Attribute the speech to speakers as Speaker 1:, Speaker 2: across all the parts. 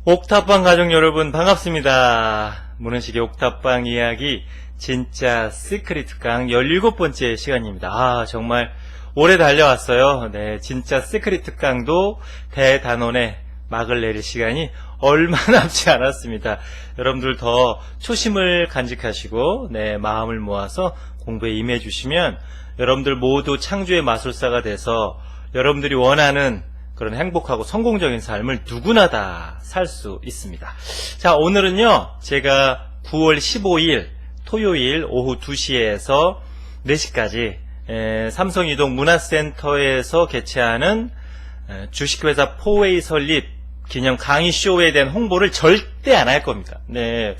Speaker 1: 옥탑방 가족 여러분 반갑습니다. 문은식의 옥탑방 이야기 진짜 시크릿 특강 17번째 시간입니다. 정말 오래 달려왔어요. 네, 진짜 시크릿 특강도 대단원의 막을 내릴 시간이 얼마 남지 않았습니다. 여러분들 더 초심을 간직하시고 마음을 모아서 공부에 임해 주시면 여러분들 모두 창조의 마술사가 돼서 여러분들이 원하는 그런 행복하고 성공적인 삶을 누구나 다 살 수 있습니다. 자, 오늘은요, 제가 9월 15일 토요일 오후 2시에서 4시까지 삼성이동 문화센터에서 개최하는 주식회사 포웨이 설립 기념 강의쇼에 대한 홍보를 절대 안 할 겁니다. 네.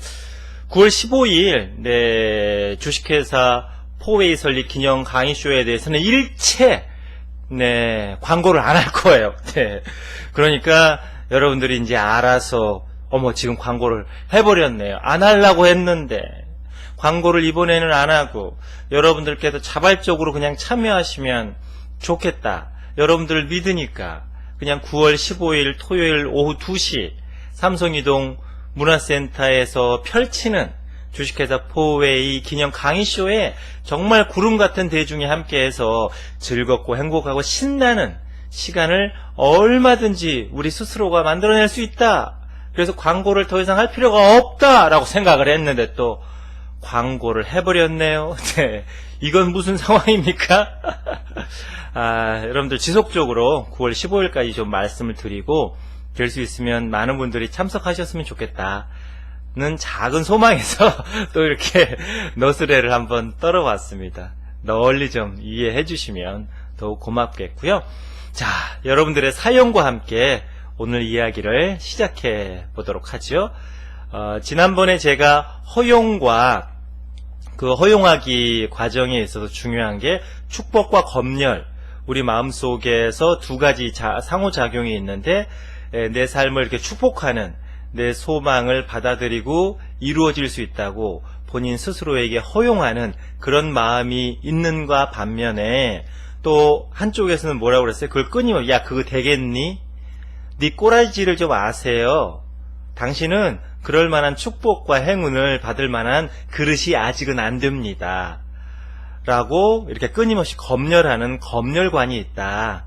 Speaker 1: 9월 15일, 주식회사 포웨이 설립 기념 강의쇼에 대해서는 일체 광고를 안 할 거예요. 네. 그러니까 여러분들이 이제 알아서 지금 광고를 해버렸네요. 안 하려고 했는데 광고를 이번에는 안 하고 여러분들께서 자발적으로 그냥 참여하시면 좋겠다. 여러분들을 믿으니까 그냥 9월 15일 토요일 오후 2시 삼성이동 문화센터에서 펼치는 주식회사 포웨이 기념 강의쇼에 정말 구름같은 대중이 함께해서 즐겁고 행복하고 신나는 시간을 얼마든지 우리 스스로가 만들어낼 수 있다. 그래서 광고를 더 이상 할 필요가 없다라고 생각을 했는데 또 광고를 해버렸네요. 네, 이건 무슨 상황입니까? 여러분들 지속적으로 9월 15일까지 좀 말씀을 드리고 될 수 있으면 많은 분들이 참석하셨으면 좋겠다. 는 작은 소망에서 또 이렇게 너스레를 한번 떨어봤습니다. 널리 좀 이해해 주시면 더욱 고맙겠고요. 자, 여러분들의 사연과 함께 오늘 이야기를 시작해 보도록 하죠. 지난번에 제가 허용과 그 허용하기 과정에 있어서 중요한 게 축복과 검열, 우리 마음속에서 두 가지 상호작용이 있는데 내 삶을 이렇게 축복하는 내 소망을 받아들이고 이루어질 수 있다고 본인 스스로에게 허용하는 그런 마음이 있는가 반면에 또 한쪽에서는 뭐라고 그랬어요? 그걸 끊임없이 야 그거 되겠니? 네 꼬라지를 좀 아세요. 당신은 그럴 만한 축복과 행운을 받을 만한 그릇이 아직은 안 됩니다. 라고 이렇게 끊임없이 검열하는 검열관이 있다.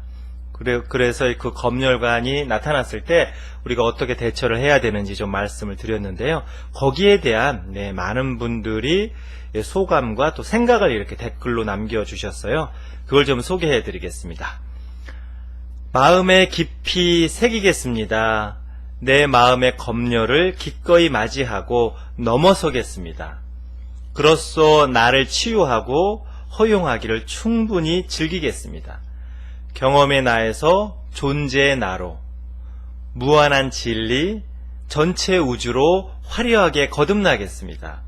Speaker 1: 그래서 그 검열관이 나타났을 때 우리가 어떻게 대처를 해야 되는지 좀 말씀을 드렸는데요. 거기에 대한 많은 분들이 소감과 또 생각을 이렇게 댓글로 남겨주셨어요. 그걸 좀 소개해 드리겠습니다. 마음에 깊이 새기겠습니다. 내 마음의 검열을 기꺼이 맞이하고 넘어서겠습니다. 그로써 나를 치유하고 허용하기를 충분히 즐기겠습니다. 경험의 나에서 존재의 나로 무한한 진리 전체 우주로 화려하게 거듭나겠습니다.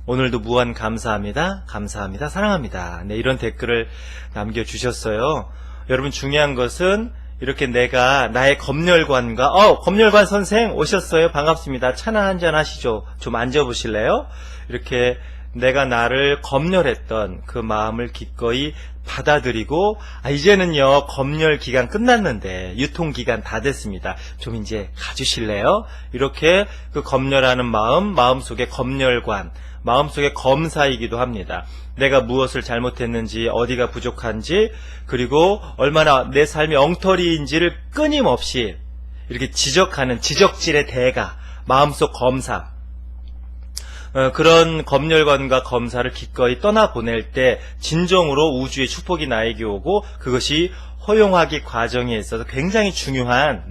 Speaker 1: 오늘도 무한 감사합니다. 감사합니다. 사랑합니다. 이런 댓글을 남겨주셨어요. 여러분 중요한 것은 이렇게 내가 나의 검열관과 검열관 선생 오셨어요. 반갑습니다. 차나 한잔 하시죠. 좀 앉아보실래요? 이렇게 내가 나를 검열했던 그 마음을 기꺼이 받아들이고 이제는요 검열 기간 끝났는데 유통기간 다 됐습니다. 좀 이제 가주실래요? 이렇게 그 검열하는 마음속에 검열관, 마음속에 검사이기도 합니다. 내가 무엇을 잘못했는지, 어디가 부족한지, 그리고 얼마나 내 삶이 엉터리인지를 끊임없이 이렇게 지적하는 지적질의 대가, 마음속 검사, 그런 검열관과 검사를 기꺼이 떠나보낼 때 진정으로 우주의 축복이 나에게 오고 그것이 허용하기 과정에 있어서 굉장히 중요한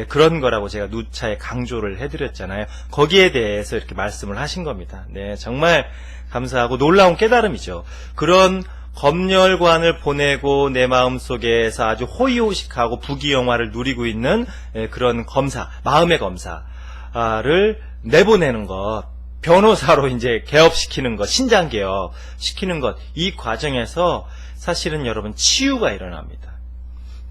Speaker 1: 그런 거라고 제가 누차에 강조를 해드렸잖아요. 거기에 대해서 이렇게 말씀을 하신 겁니다. 정말 감사하고 놀라운 깨달음이죠. 그런 검열관을 보내고 내 마음속에서 아주 호의호식하고 부귀영화를 누리고 있는 그런 검사, 마음의 검사를 내보내는 것, 변호사로 이제 개업시키는 것, 신장개업 시키는 것, 이 과정에서 사실은 여러분 치유가 일어납니다.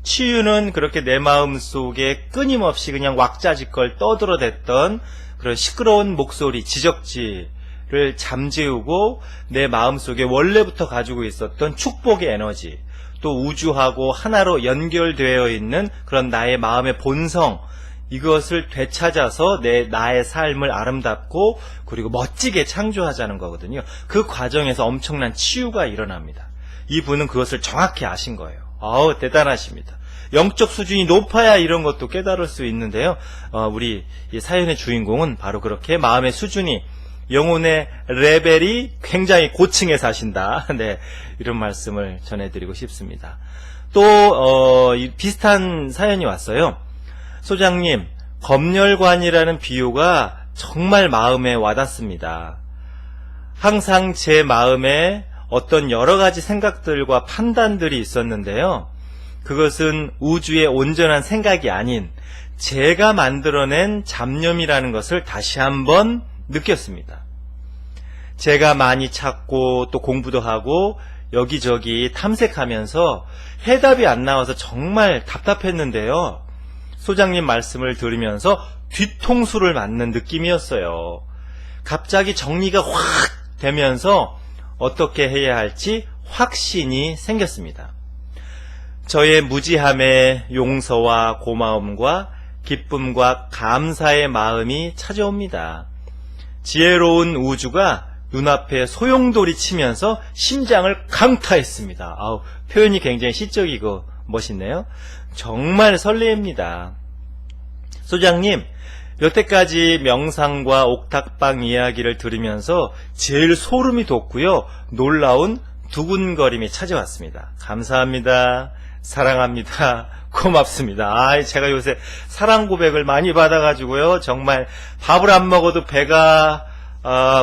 Speaker 1: 치유는 그렇게 내 마음속에 끊임없이 그냥 왁자지껄 떠들어댔던 그런 시끄러운 목소리, 지적질을 잠재우고 내 마음속에 원래부터 가지고 있었던 축복의 에너지, 또 우주하고 하나로 연결되어 있는 그런 나의 마음의 본성, 이것을 되찾아서 나의 삶을 아름답고 그리고 멋지게 창조하자는 거거든요. 그 과정에서 엄청난 치유가 일어납니다. 이분은 그것을 정확히 아신 거예요. 아우, 대단하십니다. 영적 수준이 높아야 이런 것도 깨달을 수 있는데요. 우리 이 사연의 주인공은 바로 그렇게 마음의 수준이, 영혼의 레벨이 굉장히 고층에 사신다. 네, 이런 말씀을 전해드리고 싶습니다. 또 비슷한 사연이 왔어요. 소장님, 검열관이라는 비유가 정말 마음에 와닿습니다. 항상 제 마음에 어떤 여러 가지 생각들과 판단들이 있었는데요. 그것은 우주의 온전한 생각이 아닌 제가 만들어낸 잡념이라는 것을 다시 한번 느꼈습니다. 제가 많이 찾고 또 공부도 하고 여기저기 탐색하면서 해답이 안 나와서 정말 답답했는데요. 소장님 말씀을 들으면서 뒤통수를 맞는 느낌이었어요. 갑자기 정리가 확 되면서 어떻게 해야 할지 확신이 생겼습니다. 저의 무지함에 용서와 고마움과 기쁨과 감사의 마음이 찾아옵니다. 지혜로운 우주가 눈앞에 소용돌이 치면서 심장을 강타했습니다. 아우, 표현이 굉장히 시적이고 멋있네요. 정말 설레입니다. 소장님, 여태까지 명상과 옥탑방 이야기를 들으면서 제일 소름이 돋고요. 놀라운 두근거림이 찾아왔습니다. 감사합니다. 사랑합니다. 고맙습니다. 제가 요새 사랑 고백을 많이 받아가지고요. 정말 밥을 안 먹어도 배가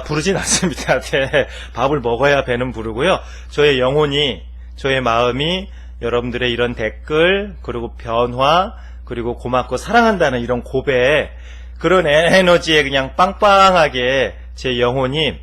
Speaker 1: 부르진 않습니다. 네, 밥을 먹어야 배는 부르고요. 저의 영혼이, 저의 마음이 여러분들의 이런 댓글, 그리고 변화, 그리고 고맙고 사랑한다는 이런 고백, 그런 에너지에 그냥 빵빵하게 제 영혼이,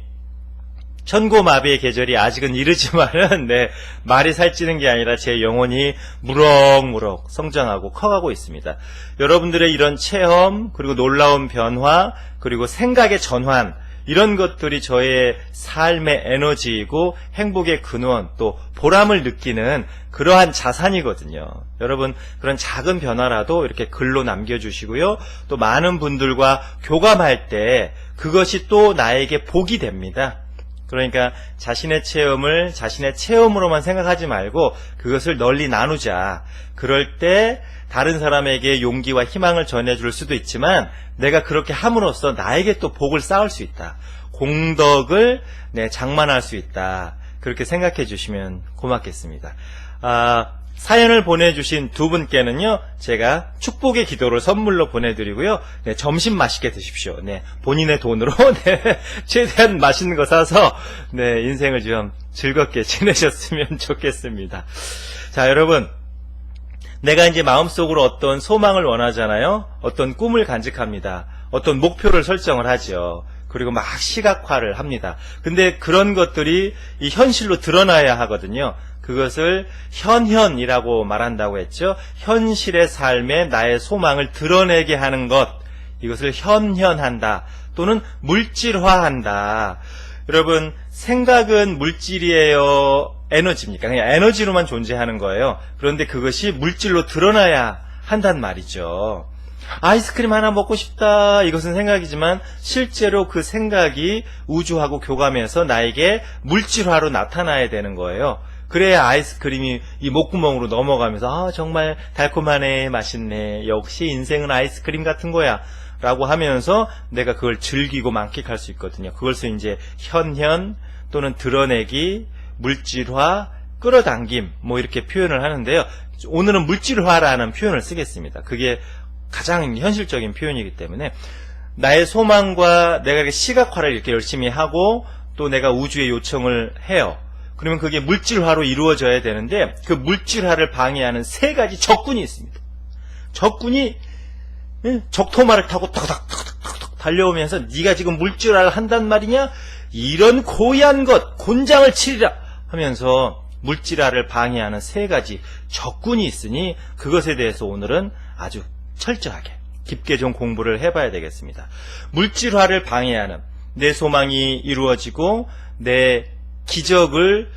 Speaker 1: 천고마비의 계절이 아직은 이르지만은, 네, 말이 살찌는 게 아니라 제 영혼이 무럭무럭 성장하고 커가고 있습니다. 여러분들의 이런 체험, 그리고 놀라운 변화, 그리고 생각의 전환, 이런 것들이 저의 삶의 에너지이고 행복의 근원, 또 보람을 느끼는 그러한 자산이거든요. 여러분, 그런 작은 변화라도 이렇게 글로 남겨주시고요. 또 많은 분들과 교감할 때 그것이 또 나에게 복이 됩니다. 그러니까 자신의 체험을 자신의 체험으로만 생각하지 말고 그것을 널리 나누자. 그럴 때 다른 사람에게 용기와 희망을 전해줄 수도 있지만 내가 그렇게 함으로써 나에게 또 복을 쌓을 수 있다. 공덕을 장만할 수 있다. 그렇게 생각해 주시면 고맙겠습니다. 사연을 보내주신 두 분께는요, 제가 축복의 기도를 선물로 보내드리고요. 네, 점심 맛있게 드십시오. 네, 본인의 돈으로 최대한 맛있는 거 사서 인생을 좀 즐겁게 지내셨으면 좋겠습니다. 자, 여러분, 내가 이제 마음속으로 어떤 소망을 원하잖아요. 어떤 꿈을 간직합니다. 어떤 목표를 설정을 하죠. 그리고 막 시각화를 합니다. 근데 그런 것들이 이 현실로 드러나야 하거든요. 그것을 현현이라고 말한다고 했죠. 현실의 삶에 나의 소망을 드러내게 하는 것, 이것을 현현한다 또는 물질화한다. 여러분, 생각은 물질이에요, 에너지입니까? 그냥 에너지로만 존재하는 거예요. 그런데 그것이 물질로 드러나야 한단 말이죠. 아이스크림 하나 먹고 싶다, 이것은 생각이지만 실제로 그 생각이 우주하고 교감해서 나에게 물질화로 나타나야 되는 거예요. 그래야 아이스크림이 이 목구멍으로 넘어가면서 정말 달콤하네, 맛있네, 역시 인생은 아이스크림 같은 거야 라고 하면서 내가 그걸 즐기고 만끽할 수 있거든요. 그것을 이제 현현 또는 드러내기, 물질화, 끌어당김 이렇게 표현을 하는데요. 오늘은 물질화라는 표현을 쓰겠습니다. 그게 가장 현실적인 표현이기 때문에 나의 소망과 내가 시각화를 이렇게 열심히 하고 또 내가 우주에 요청을 해요. 그러면 그게 물질화로 이루어져야 되는데 그 물질화를 방해하는 세 가지 적군이 있습니다. 적군이 적토마를 타고 탁탁탁탁탁 달려오면서 네가 지금 물질화를 한단 말이냐? 이런 고얀 것 곤장을 치리라 하면서 물질화를 방해하는 세 가지 적군이 있으니 그것에 대해서 오늘은 아주 철저하게 깊게 좀 공부를 해봐야 되겠습니다. 물질화를 방해하는 내 소망이 이루어지고 내 기적을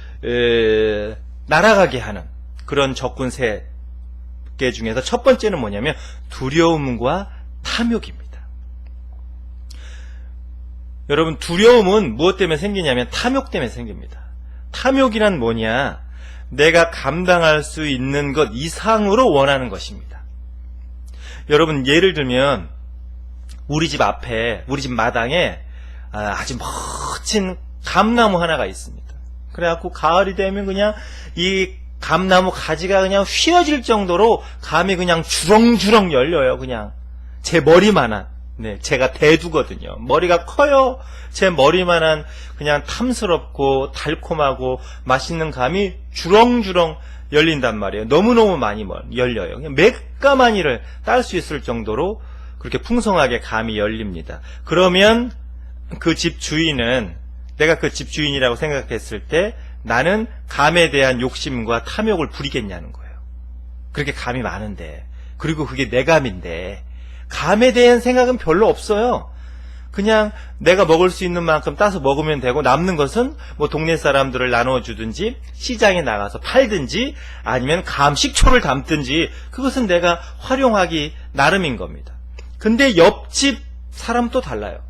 Speaker 1: 날아가게 하는 그런 적군 세 개 중에서 첫 번째는 뭐냐면 두려움과 탐욕입니다. 여러분, 두려움은 무엇 때문에 생기냐면 탐욕 때문에 생깁니다. 탐욕이란 뭐냐? 내가 감당할 수 있는 것 이상으로 원하는 것입니다. 여러분, 예를 들면 우리 집 앞에, 우리 집 마당에 아주 멋진 감나무 하나가 있습니다. 그래갖고 가을이 되면 그냥 이 감나무 가지가 그냥 휘어질 정도로 감이 그냥 주렁주렁 열려요. 그냥 제 머리만한. 네, 제가 대두거든요. 머리가 커요. 제 머리만한 그냥 탐스럽고 달콤하고 맛있는 감이 주렁주렁 열린단 말이에요. 너무너무 많이 열려요. 그냥 몇가마니를 딸 수 있을 정도로 그렇게 풍성하게 감이 열립니다. 그러면 그 집 주인은, 내가 그 집 주인이라고 생각했을 때 나는 감에 대한 욕심과 탐욕을 부리겠냐는 거예요. 그렇게 감이 많은데, 그리고 그게 내 감인데 감에 대한 생각은 별로 없어요. 그냥 내가 먹을 수 있는 만큼 따서 먹으면 되고, 남는 것은 뭐 동네 사람들을 나눠주든지 시장에 나가서 팔든지 아니면 감 식초를 담든지, 그것은 내가 활용하기 나름인 겁니다. 근데 옆집 사람 또 달라요.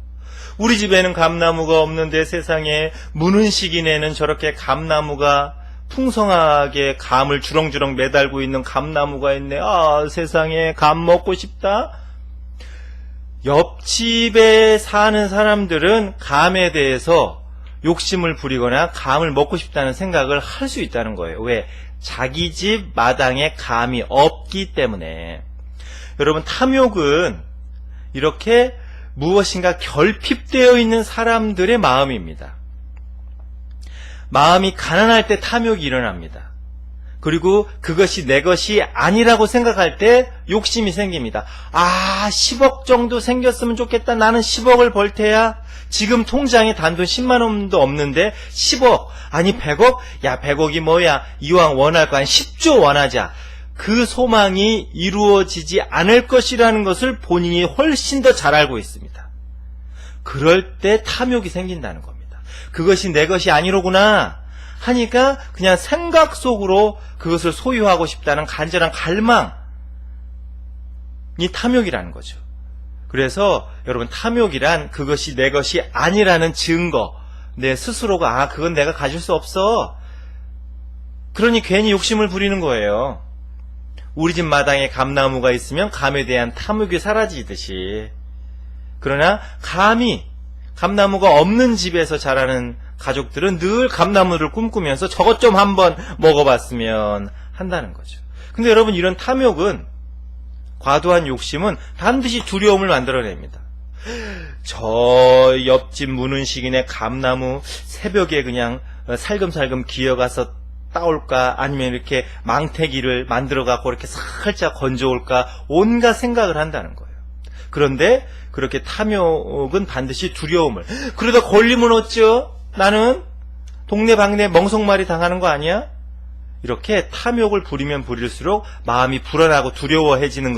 Speaker 1: 우리 집에는 감나무가 없는데 세상에 무는 시기내는 저렇게 감나무가 풍성하게 감을 주렁주렁 매달고 있는 감나무가 있네. 아, 세상에 감 먹고 싶다. 옆집에 사는 사람들은 감에 대해서 욕심을 부리거나 감을 먹고 싶다는 생각을 할 수 있다는 거예요. 왜? 자기 집 마당에 감이 없기 때문에. 여러분, 탐욕은 이렇게 무엇인가 결핍되어 있는 사람들의 마음입니다. 마음이 가난할 때 탐욕이 일어납니다. 그리고 그것이 내 것이 아니라고 생각할 때 욕심이 생깁니다. 아, 10억 정도 생겼으면 좋겠다. 나는 10억을 벌 테야. 지금 통장에 단돈 10만 원도 없는데 10억, 아니 100억? 야, 100억이 뭐야. 이왕 원할 거 한 10조 원하자. 그 소망이 이루어지지 않을 것이라는 것을 본인이 훨씬 더 잘 알고 있습니다. 그럴 때 탐욕이 생긴다는 겁니다. 그것이 내 것이 아니로구나 하니까 그냥 생각 속으로 그것을 소유하고 싶다는 간절한 갈망이 탐욕이라는 거죠. 그래서 여러분, 탐욕이란 그것이 내 것이 아니라는 증거, 내 스스로가 그건 내가 가질 수 없어. 그러니 괜히 욕심을 부리는 거예요. 우리 집 마당에 감나무가 있으면 감에 대한 탐욕이 사라지듯이. 그러나 감나무가 없는 집에서 자라는 가족들은 늘 감나무를 꿈꾸면서 저것 좀 한번 먹어봤으면 한다는 거죠. 근데 여러분, 이런 탐욕은, 과도한 욕심은 반드시 두려움을 만들어냅니다. 저 옆집 무는 시기네 감나무 새벽에 그냥 살금살금 기어가서 따올까, 아니면 이렇게 망태기를 만들어갖고 이렇게 살짝 건져올까, 온갖 생각을 한다는 거예요. 그런데 그렇게 탐욕은 반드시 두려움을, 그러다 걸리면 어쩌? 나는 동네 방네 멍석말이 당하는 거 아니야? 이렇게 탐욕을 부리면 부릴수록 마음이 불안하고 두려워해지는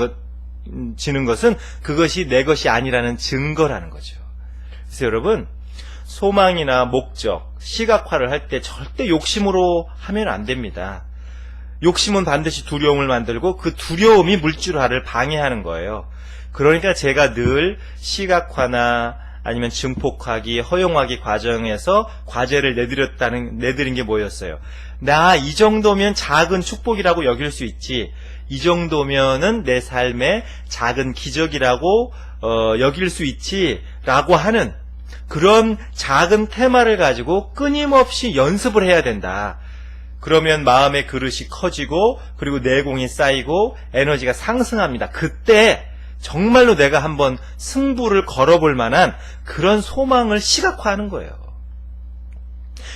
Speaker 1: 것은 그것이 내 것이 아니라는 증거라는 거죠. 그래서 여러분, 소망이나 목적, 시각화를 할 때 절대 욕심으로 하면 안 됩니다. 욕심은 반드시 두려움을 만들고 그 두려움이 물질화를 방해하는 거예요. 그러니까 제가 늘 시각화나 아니면 증폭하기, 허용하기 과정에서 과제를 내드린 게 뭐였어요? 나 이 정도면 작은 축복이라고 여길 수 있지, 이 정도면은 내 삶의 작은 기적이라고 여길 수 있지 라고 하는 그런 작은 테마를 가지고 끊임없이 연습을 해야 된다. 그러면 마음의 그릇이 커지고, 그리고 내공이 쌓이고 에너지가 상승합니다. 그때 정말로 내가 한번 승부를 걸어볼 만한 그런 소망을 시각화하는 거예요.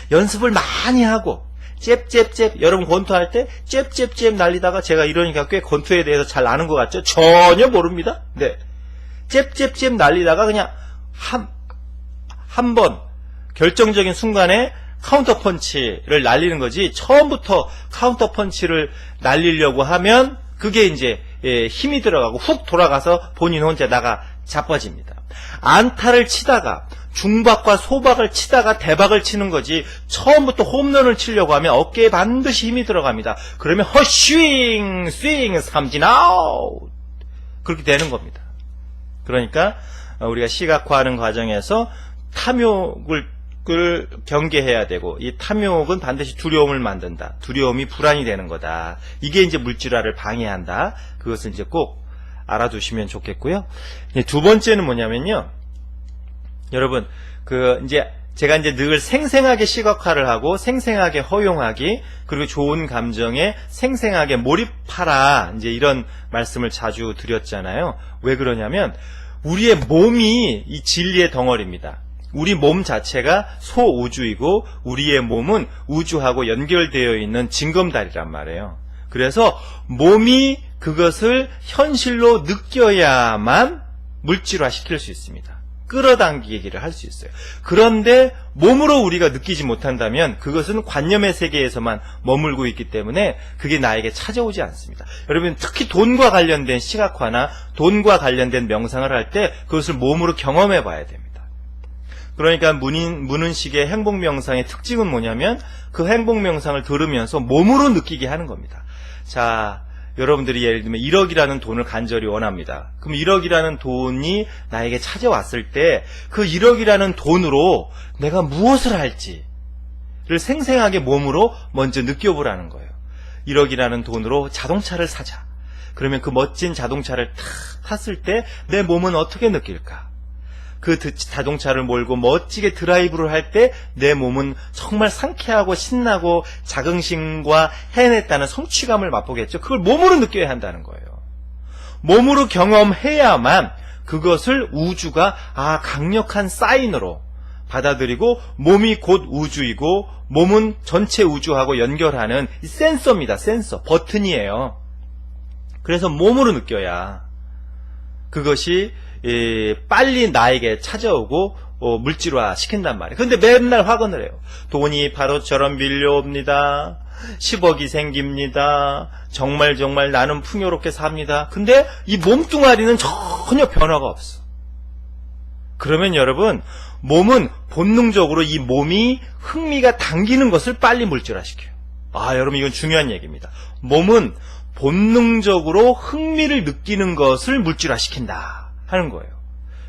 Speaker 1: 연습을 많이 하고 잽잽잽, 여러분 권투할 때 잽잽잽 날리다가, 제가 이러니까 꽤 권투에 대해서 잘 아는 것 같죠? 전혀 모릅니다. 네, 잽잽잽 날리다가 그냥 한 번 결정적인 순간에 카운터 펀치를 날리는 거지, 처음부터 카운터 펀치를 날리려고 하면 그게 이제 힘이 들어가고 훅 돌아가서 본인 혼자 나가 자빠집니다. 안타를 치다가 중박과 소박을 치다가 대박을 치는 거지, 처음부터 홈런을 치려고 하면 어깨에 반드시 힘이 들어갑니다. 그러면 헛스윙 스윙 삼진 아웃, 그렇게 되는 겁니다. 그러니까 우리가 시각화하는 과정에서 탐욕을 경계해야 되고, 이 탐욕은 반드시 두려움을 만든다. 두려움이 불안이 되는 거다. 이게 이제 물질화를 방해한다. 그것을 이제 꼭 알아두시면 좋겠고요. 두 번째는 뭐냐면요. 여러분, 제가 이제 늘 생생하게 시각화를 하고 생생하게 허용하기, 그리고 좋은 감정에 생생하게 몰입하라, 이제 이런 말씀을 자주 드렸잖아요. 왜 그러냐면 우리의 몸이 이 진리의 덩어리입니다. 우리 몸 자체가 소우주이고 우리의 몸은 우주하고 연결되어 있는 징검다리란 말이에요. 그래서 몸이 그것을 현실로 느껴야만 물질화시킬 수 있습니다. 끌어당기기를 할 수 있어요. 그런데 몸으로 우리가 느끼지 못한다면 그것은 관념의 세계에서만 머물고 있기 때문에 그게 나에게 찾아오지 않습니다. 여러분, 특히 돈과 관련된 시각화나 돈과 관련된 명상을 할 때 그것을 몸으로 경험해 봐야 됩니다. 그러니까 문은식의 행복명상의 특징은 뭐냐면 그 행복명상을 들으면서 몸으로 느끼게 하는 겁니다. 자, 여러분들이 예를 들면 1억이라는 돈을 간절히 원합니다. 그럼 1억이라는 돈이 나에게 찾아왔을 때 그 1억이라는 돈으로 내가 무엇을 할지를 생생하게 몸으로 먼저 느껴보라는 거예요. 1억이라는 돈으로 자동차를 사자. 그러면 그 멋진 자동차를 탁 탔을 때 내 몸은 어떻게 느낄까? 그 자동차를 몰고 멋지게 드라이브를 할 때 내 몸은 정말 상쾌하고 신나고 자긍심과 해냈다는 성취감을 맛보겠죠. 그걸 몸으로 느껴야 한다는 거예요. 몸으로 경험해야만 그것을 우주가 강력한 사인으로 받아들이고, 몸이 곧 우주이고 몸은 전체 우주하고 연결하는 이 센서입니다. 센서, 버튼이에요. 그래서 몸으로 느껴야 그것이 빨리 나에게 찾아오고 물질화 시킨단 말이에요. 근데 맨날 화근을 해요. 돈이 바로처럼 밀려옵니다. 10억이 생깁니다. 정말 나는 풍요롭게 삽니다. 근데 이 몸뚱아리는 전혀 변화가 없어. 그러면 여러분, 몸은 본능적으로 이 몸이 흥미가 당기는 것을 빨리 물질화시켜요. 여러분, 이건 중요한 얘기입니다. 몸은 본능적으로 흥미를 느끼는 것을 물질화시킨다 하는 거예요.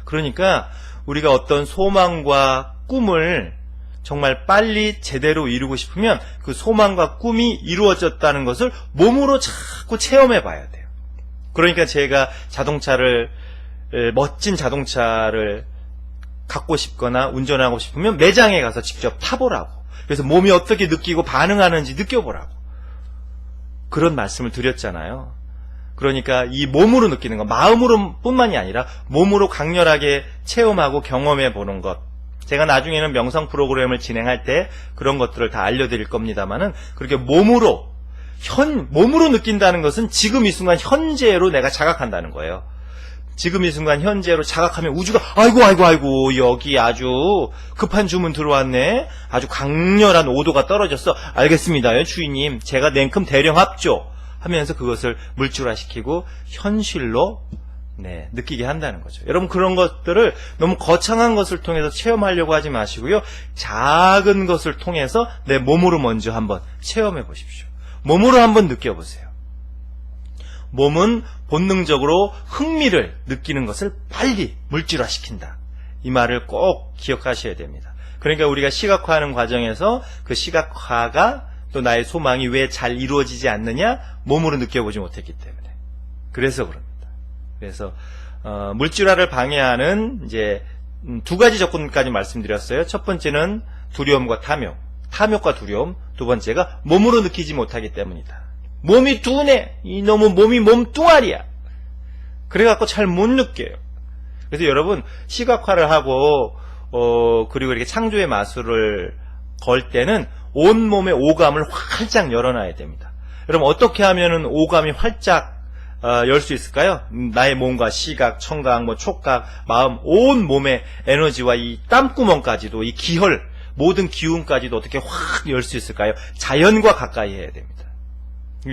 Speaker 1: 그러니까 우리가 어떤 소망과 꿈을 정말 빨리 제대로 이루고 싶으면 그 소망과 꿈이 이루어졌다는 것을 몸으로 자꾸 체험해 봐야 돼요. 그러니까 제가 멋진 자동차를 갖고 싶거나 운전하고 싶으면 매장에 가서 직접 타보라고, 그래서 몸이 어떻게 느끼고 반응하는지 느껴보라고 그런 말씀을 드렸잖아요. 그러니까 이 몸으로 느끼는 것, 마음으로 뿐만이 아니라 몸으로 강렬하게 체험하고 경험해 보는 것. 제가 나중에는 명상 프로그램을 진행할 때 그런 것들을 다 알려드릴 겁니다만은, 그렇게 몸으로 느낀다는 것은 지금 이 순간 현재로 내가 자각한다는 거예요. 지금 이 순간 현재로 자각하면 우주가 아이고 여기 아주 급한 주문 들어왔네, 아주 강렬한 오도가 떨어졌어, 알겠습니다 주인님, 제가 냉큼 대령 합조 하면서 그것을 물질화시키고 현실로 느끼게 한다는 거죠. 여러분, 그런 것들을 너무 거창한 것을 통해서 체험하려고 하지 마시고요, 작은 것을 통해서 내 몸으로 먼저 한번 체험해 보십시오. 몸으로 한번 느껴보세요. 몸은 본능적으로 흥미를 느끼는 것을 빨리 물질화시킨다. 이 말을 꼭 기억하셔야 됩니다. 그러니까 우리가 시각화하는 과정에서 그 시각화가 또 나의 소망이 왜 잘 이루어지지 않느냐? 몸으로 느껴보지 못했기 때문에. 그래서 그럽니다. 그래서 물질화를 방해하는 이제 두 가지 조건까지 말씀드렸어요. 첫 번째는 두려움과 탐욕, 탐욕과 두려움. 두 번째가 몸으로 느끼지 못하기 때문이다. 몸이 둔해. 이놈은 몸이 몸뚱아리야. 그래갖고 잘 못 느껴요. 그래서 여러분, 시각화를 하고 그리고 이렇게 창조의 마술을 걸 때는 온몸의 오감을 활짝 열어놔야 됩니다. 여러분, 어떻게 하면은 오감이 활짝 열 수 있을까요? 나의 몸과 시각, 청각, 촉각, 마음, 온 몸의 에너지와 이 땀구멍까지도, 이 기혈, 모든 기운까지도 어떻게 확 열 수 있을까요? 자연과 가까이 해야 됩니다.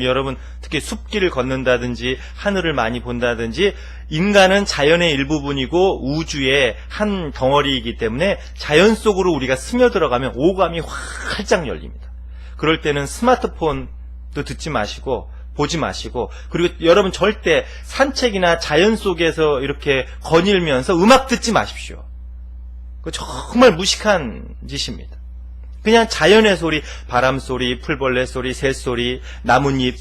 Speaker 1: 여러분, 특히 숲길을 걷는다든지 하늘을 많이 본다든지, 인간은 자연의 일부분이고 우주의 한 덩어리이기 때문에 자연 속으로 우리가 스며들어가면 오감이 활짝 열립니다. 그럴 때는 스마트폰도 듣지 마시고 보지 마시고, 그리고 여러분 절대 산책이나 자연 속에서 이렇게 거닐면서 음악 듣지 마십시오. 그 정말 무식한 짓입니다. 그냥 자연의 소리, 바람 소리, 풀벌레 소리, 새 소리, 나뭇잎,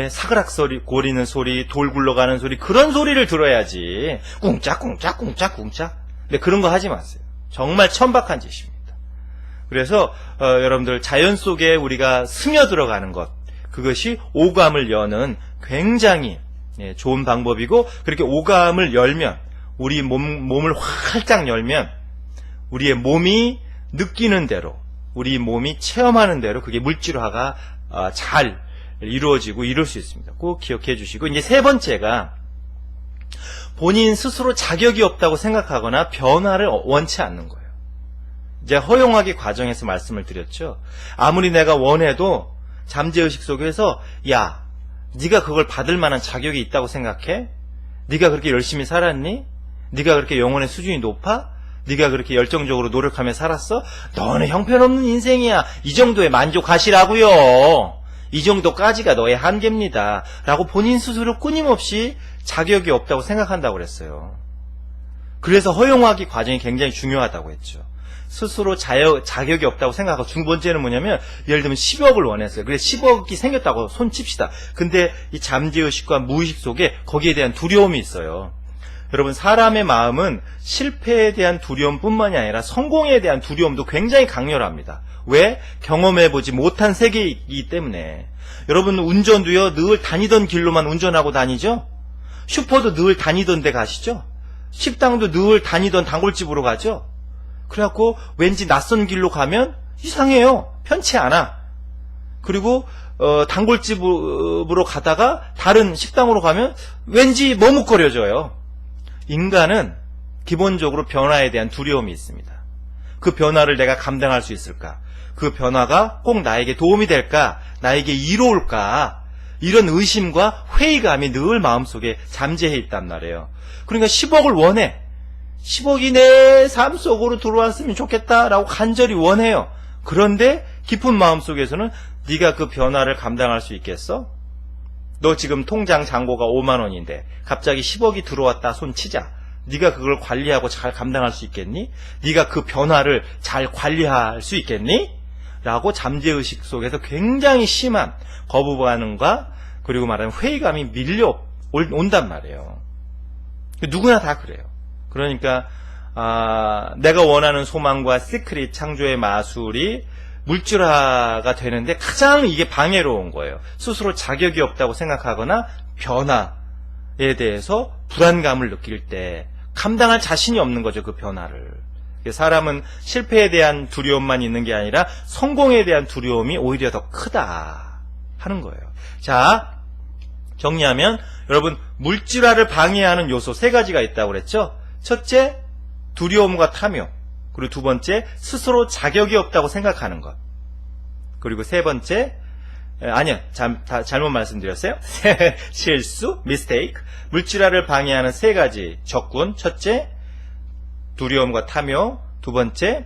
Speaker 1: 사그락 소리, 고리는 소리, 돌 굴러가는 소리, 그런 소리를 들어야지. 꿍짝꿍짝 꿍짝꿍짝. 근데 그런 거 하지 마세요. 정말 천박한 짓입니다. 그래서 여러분들 자연 속에 우리가 스며들어가는 것, 그것이 오감을 여는 굉장히 좋은 방법이고, 그렇게 오감을 열면, 우리 몸을 활짝 열면 우리의 몸이 느끼는 대로, 우리 몸이 체험하는 대로 그게 물질화가 잘 이루어지고 이룰 수 있습니다. 꼭 기억해 주시고, 이제 세 번째가 본인 스스로 자격이 없다고 생각하거나 변화를 원치 않는 거예요. 이제 허용하기 과정에서 말씀을 드렸죠. 아무리 내가 원해도 잠재의식 속에서, 야, 네가 그걸 받을 만한 자격이 있다고 생각해? 네가 그렇게 열심히 살았니? 네가 그렇게 영혼의 수준이 높아? 네가 그렇게 열정적으로 노력하며 살았어? 너는 형편없는 인생이야. 이 정도에 만족하시라고요. 이 정도까지가 너의 한계입니다. 라고 본인 스스로 끊임없이 자격이 없다고 생각한다고 그랬어요. 그래서 허용하기 과정이 굉장히 중요하다고 했죠. 스스로 자격이 없다고 생각하고, 두 번째는 뭐냐면, 예를 들면 10억을 원했어요. 그래서 10억이 생겼다고 손칩시다. 근데 이 잠재의식과 무의식 속에 거기에 대한 두려움이 있어요. 여러분, 사람의 마음은 실패에 대한 두려움뿐만이 아니라 성공에 대한 두려움도 굉장히 강렬합니다. 왜? 경험해보지 못한 세계이기 때문에. 여러분, 운전도요, 늘 다니던 길로만 운전하고 다니죠? 슈퍼도 늘 다니던 데 가시죠? 식당도 늘 다니던 단골집으로 가죠? 그래갖고 왠지 낯선 길로 가면 이상해요. 편치 않아. 그리고 단골집으로 가다가 다른 식당으로 가면 왠지 머뭇거려져요. 인간은 기본적으로 변화에 대한 두려움이 있습니다. 그 변화를 내가 감당할 수 있을까? 그 변화가 꼭 나에게 도움이 될까? 나에게 이로울까? 이런 의심과 회의감이 늘 마음속에 잠재해 있단 말이에요. 그러니까 10억을 원해. 10억이 내 삶 속으로 들어왔으면 좋겠다라고 간절히 원해요. 그런데 깊은 마음속에서는 네가 그 변화를 감당할 수 있겠어? 너 지금 통장 잔고가 5만 원인데 갑자기 10억이 들어왔다 손치자. 네가 그걸 관리하고 잘 감당할 수 있겠니? 네가 그 변화를 잘 관리할 수 있겠니? 라고 잠재의식 속에서 굉장히 심한 거부 반응과, 그리고 말하면 회의감이 밀려온단 말이에요. 누구나 다 그래요. 그러니까 내가 원하는 소망과 시크릿 창조의 마술이 물질화가 되는데 가장 이게 방해로운 거예요. 스스로 자격이 없다고 생각하거나 변화에 대해서 불안감을 느낄 때 감당할 자신이 없는 거죠, 그 변화를. 사람은 실패에 대한 두려움만 있는 게 아니라 성공에 대한 두려움이 오히려 더 크다 하는 거예요. 자, 정리하면 여러분, 물질화를 방해하는 요소 세 가지가 있다고 그랬죠? 첫째, 두려움과 탐욕. 그리고 두 번째, 스스로 자격이 없다고 생각하는 것. 그리고 세 번째, 아니요, 잘못 말씀드렸어요. 실수, mistake. 물질화를 방해하는 세 가지 적군. 첫째, 두려움과 탐욕. 두 번째,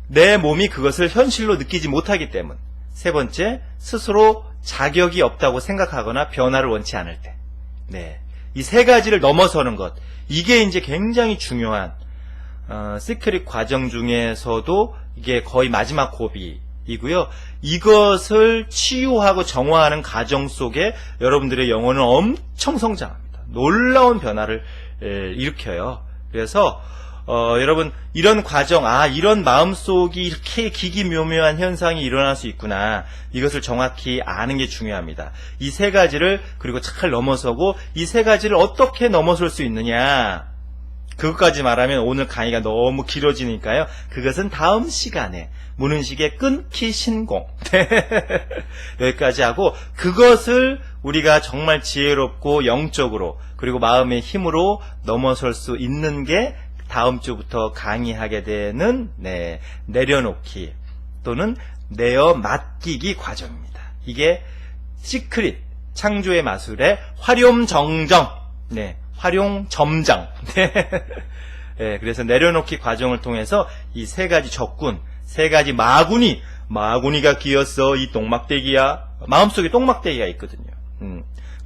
Speaker 1: 내 몸이 그것을 현실로 느끼지 못하기 때문. 세 번째, 스스로 자격이 없다고 생각하거나 변화를 원치 않을 때. 네, 이 세 가지를 넘어서는 것. 이게 이제 굉장히 중요한 시크릿 과정 중에서도 이게 거의 마지막 고비이고요. 이것을 치유하고 정화하는 과정 속에 여러분들의 영혼은 엄청 성장합니다. 놀라운 변화를 일으켜요. 그래서 여러분, 이런 과정, 이런 마음속이 이렇게 기기묘묘한 현상이 일어날 수 있구나. 이것을 정확히 아는 게 중요합니다. 이 세 가지를, 그리고 잘 넘어서고, 이 세 가지를 어떻게 넘어설 수 있느냐. 그것까지 말하면 오늘 강의가 너무 길어지니까요. 그것은 다음 시간에 문은식의 끊기 신공. 여기까지 하고, 그것을 우리가 정말 지혜롭고 영적으로, 그리고 마음의 힘으로 넘어설 수 있는 게 다음 주부터 강의하게 되는 내려놓기 또는 내어 맡기기 과정입니다. 이게 시크릿 창조의 마술의 활용정정, 활용점정. 그래서 내려놓기 과정을 통해서 이 세 가지 적군, 세 가지 마구니가 끼었어. 이 똥막대기야. 마음속에 똥막대기가 있거든요.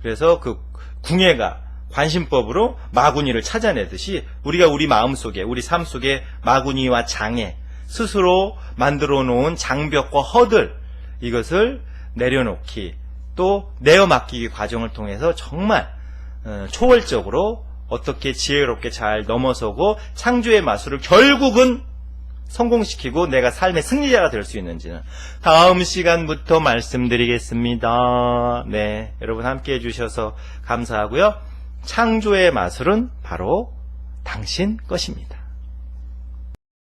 Speaker 1: 그래서 그 궁예가 관심법으로 마구니를 찾아내듯이 우리가 우리 마음속에, 우리 삶 속에 마구니와 장애, 스스로 만들어 놓은 장벽과 허들, 이것을 내려놓기, 또 내어 맡기기 과정을 통해서 정말 초월적으로 어떻게 지혜롭게 잘 넘어서고 창조의 마술을 결국은 성공시키고 내가 삶의 승리자가 될 수 있는지는 다음 시간부터 말씀드리겠습니다. 네, 여러분 함께 해주셔서 감사하고요. 창조의 마술은 바로 당신 것입니다.